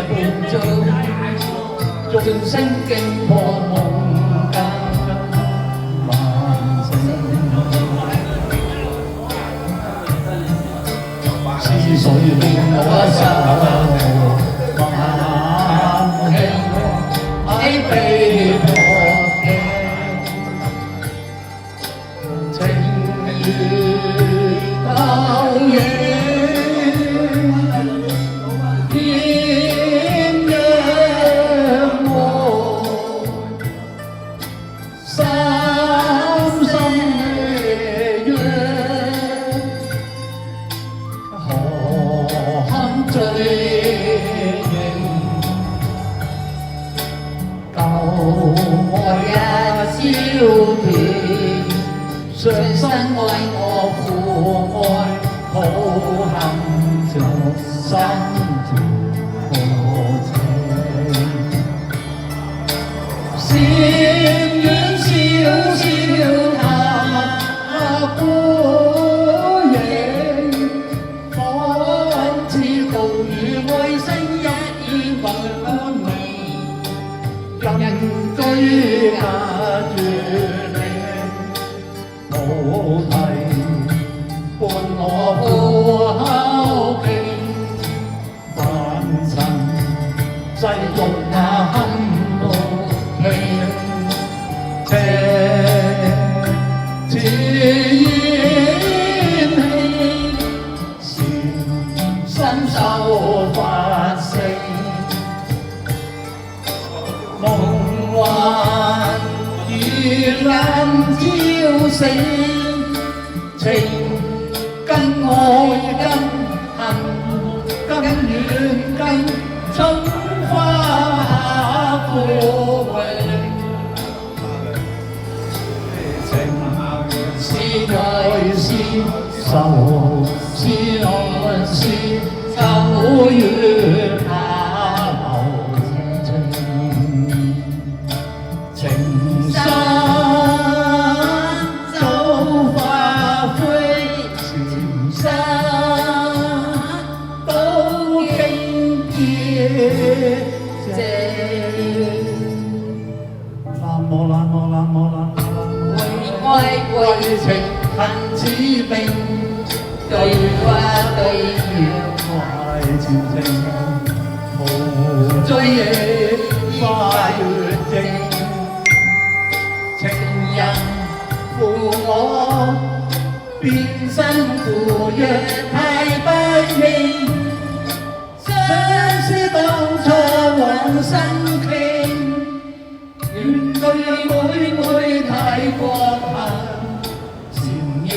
伴奏，眾聲經破夢間萬聲，是誰令我受萬輕？喺被迫嘅情如投影。追認舊愛一朝斷，上身愛我父愛，好恨着心條情。禪院悄悄踏孤影，仿似道與愛聲一於不安寧，人居隔絕嶺，無題伴我呼敲勁，凡塵際獨那堪無傾，這深受發聲，夢幻如眼照醒，情跟愛跟恨跟怨跟春花富榮，情是愛是愁是愛是秋月下流情，情深走花灰，情深都傾結晶。南無南無南無南無南無，為愛為情恨似冰，對花對月懷前程，無追憶花月靜，情人負我變身負約太不應，相思當初往生傾，怨對妹太過恨，禪院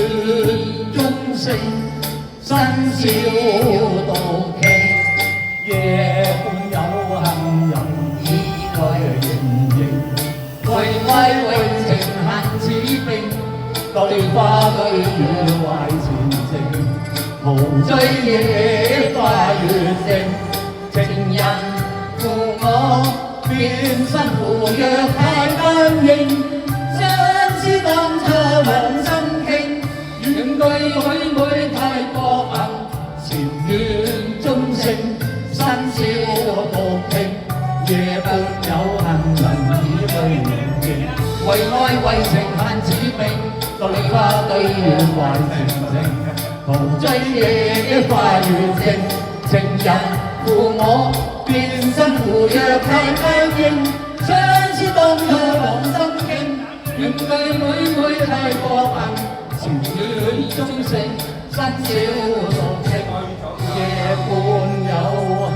中聲新笑道傾，夜半有幸人已來認認，為愛為情恨似冰，對花對月懷前程，無追憶花月靜，情人負我變身負約太不應，相思當初往生傾，怨對妹太過恨，禪院中聲新笑道傾，夜半有幸人已來認認，為愛為情恨似冰，對花對月懷前程，無追憶花月靜，情人負我變身負約太不應，相思當初往生傾，怨對妹太過恨，禪院中聲新笑道傾，夜半有幸。